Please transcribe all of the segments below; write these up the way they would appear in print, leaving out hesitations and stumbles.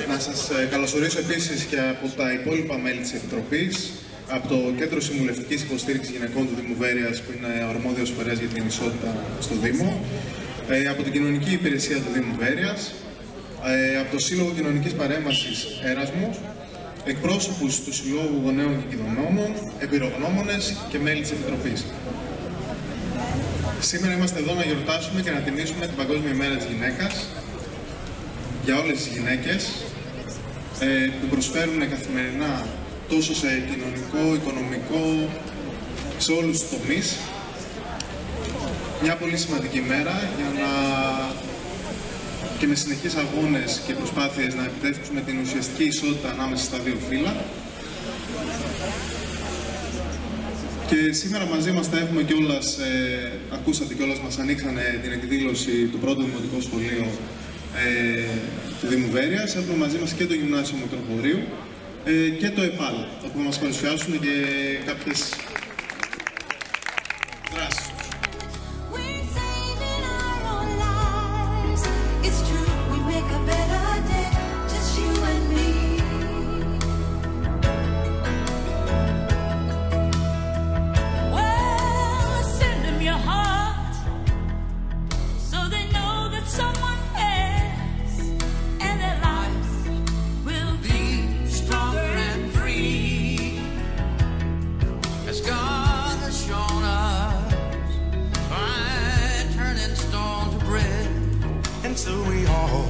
Να σας καλωσορίσω επίσης και από τα υπόλοιπα μέλη της Επιτροπής, από το Κέντρο Συμβουλευτικής Υποστήριξης Γυναικών του Δήμου Βέρειας, που είναι αρμόδιος φορέας για την ισότητα στο Δήμο, από την Κοινωνική Υπηρεσία του Δήμου Βέρειας, από το Σύλλογο Κοινωνικής Παρέμβασης Έρασμος, εκπρόσωπους του Συλλόγου Γονέων και Κηδεμόνων, εμπειρογνώμονες και μέλη της Επιτροπής. Σήμερα είμαστε εδώ να γιορτάσουμε και να τιμήσουμε την Παγκόσμια Μέρα της Γυναίκας για όλες τις γυναίκες που προσφέρουν καθημερινά τόσο σε κοινωνικό, οικονομικό, σε όλους τους τομείς. Μια πολύ σημαντική μέρα για να και με συνεχείς αγώνες και προσπάθειες να επιτεύξουμε την ουσιαστική ισότητα ανάμεσα στα δύο φύλλα. Και σήμερα μαζί μας θα έχουμε κιόλας, ακούσατε κιόλας, μας ανοίξανε την εκδήλωση του πρώτου Δημοτικού Σχολείου του Δήμου Βέρειας. Έχουμε μαζί μας και το Γυμνάσιο Μητροχωρίου και το ΕΠΑΛ, όπου θα μας παρουσιάσουν και κάποιες δράσεις. So we all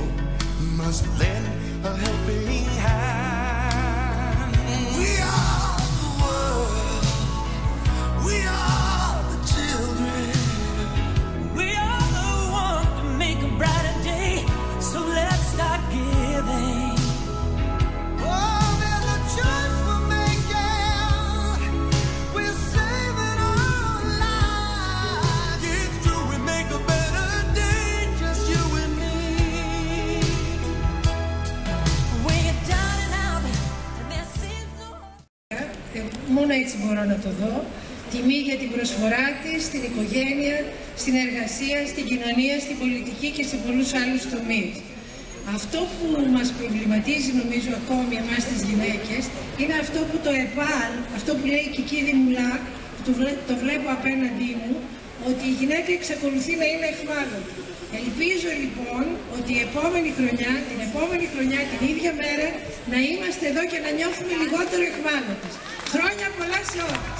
must lend a helping hand. We are the world, we are the children, we are the ones to make a brighter day, so let's start giving. Oh, there's a choice we're making, we're saving our lives. It's true, we make a better day, just you and me. Μόνο έτσι μπορώ να το δω. Τιμή για την προσφορά της στην οικογένεια, στην εργασία, στην κοινωνία, στην πολιτική και σε πολλούς άλλους τομείς. Αυτό που μας προβληματίζει νομίζω ακόμη εμάς τις γυναίκες είναι αυτό που το ΕΠΑΛ, αυτό που λέει η Κική Δημουλά, που το βλέπω απέναντί μου, ότι η γυναίκα εξακολουθεί να είναι εχμάλωτη. Ελπίζω λοιπόν ότι την επόμενη χρονιά, την ίδια μέρα, να είμαστε εδώ και να νιώθουμε λιγότερο εχμάλωτες. Χρόνια πολλά σε όλους!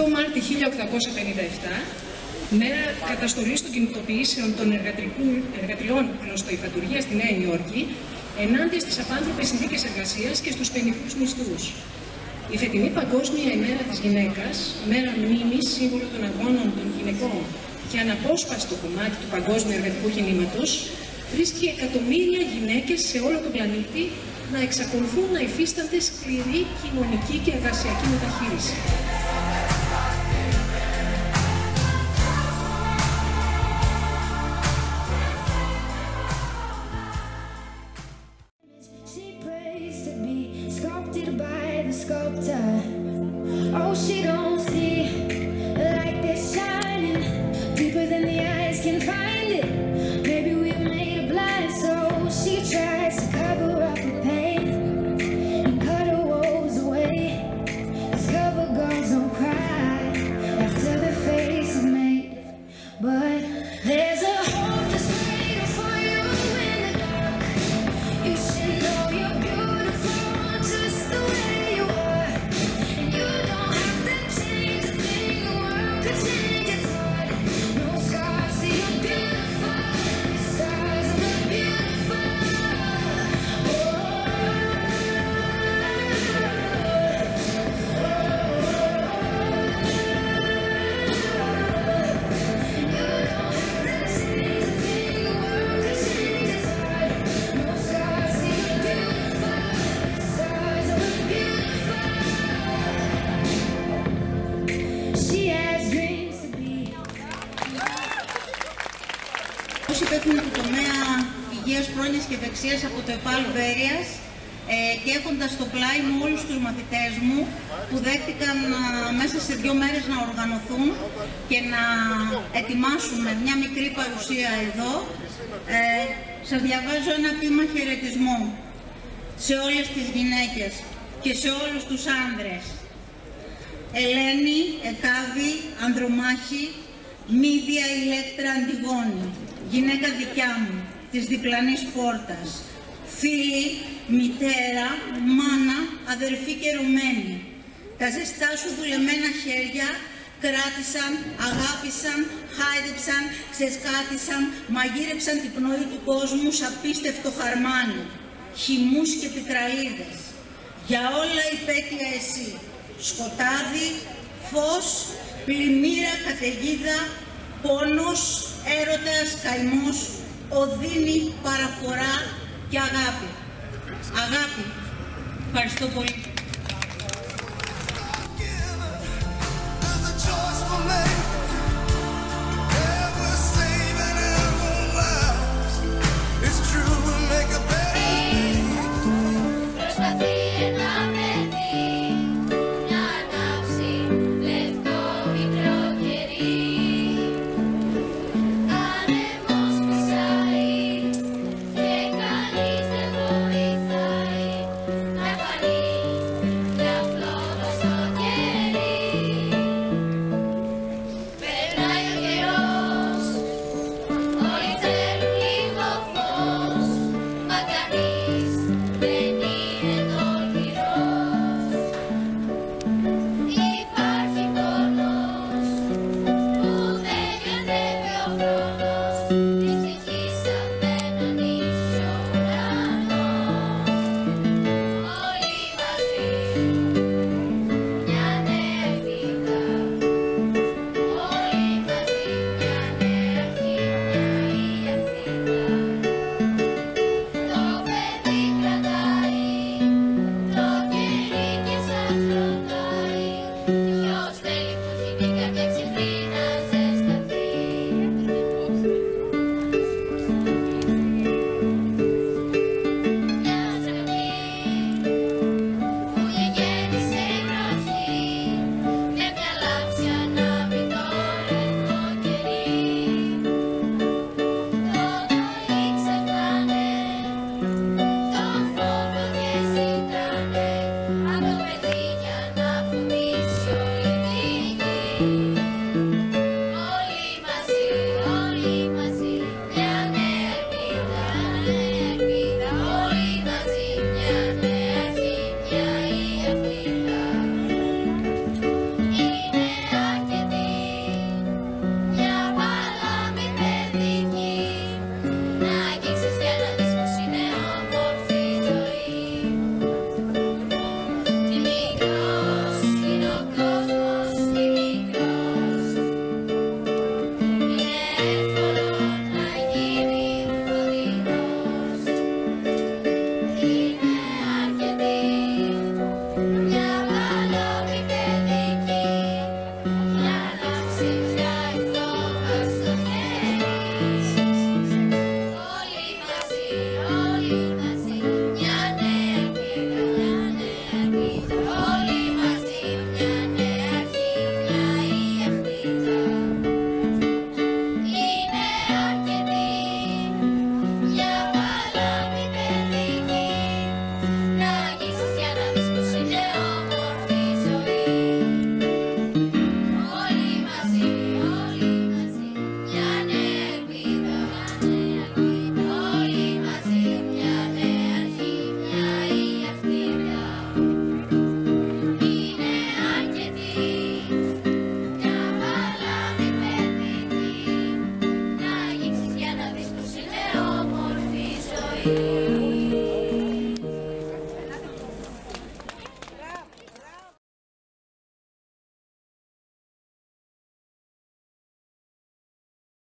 Το Μάρτιο 1857, μέρα καταστολής των κινητοποιήσεων των εργατριών κλωστοϊφαντουργίας στη Νέα Υόρκη ενάντια στις απάνθρωπες συνθήκες εργασίας και στους πενιχρούς μισθούς. Η φετινή Παγκόσμια ημέρα της γυναίκας, μέρα μνήμης, σύμβολο των αγώνων των γυναικών και αναπόσπαστο κομμάτι του παγκόσμιου εργατικού κινήματος, βρίσκει εκατομμύρια γυναίκες σε όλο τον πλανήτη να εξακολουθούν να υφίστανται σκληρή κοινωνική και εργασιακή μεταχείριση. Oh, she don't see like they're shining deeper than the eyes can find it. Maybe we've made her blind, so she tries to cover up her pain and cut her woes away. 'Cause cover girls don't cry after their face is made, but there's a hope that's waiting for you in the dark. You should know you're beautiful just the way you are, and you don't have to πρόνοιας και δεξίας από το ΕΠΑΛ Βέρειας και έχοντας στο πλάι μου όλους τους μαθητές μου που δέχτηκαν μέσα σε 2 μέρες να οργανωθούν και να ετοιμάσουμε μια μικρή παρουσία εδώ, σας διαβάζω ένα ποίημα χαιρετισμού σε όλες τις γυναίκες και σε όλους τους άνδρες. Ελένη, Εκάβη, Ανδρομάχη, Μύδια, Ηλέκτρα, Αντιγόνη, γυναίκα δικιά μου, της διπλανής πόρτας, φίλη, μητέρα, μάνα, αδερφή και ερωμένη. Τα ζεστά σου δουλεμένα χέρια κράτησαν, αγάπησαν, χάιδεψαν, ξεσκάτησαν, μαγείρεψαν την πνοή του κόσμου σ' απίστευτο χαρμάνι, χυμούς και πικραλίδες. Για όλα υπέτεια εσύ, σκοτάδι, φως, πλημμύρα, καταιγίδα, πόνος, έρωτας, καημός, οδύνη, παραφορά και αγάπη. Αγάπη. Ευχαριστώ πολύ.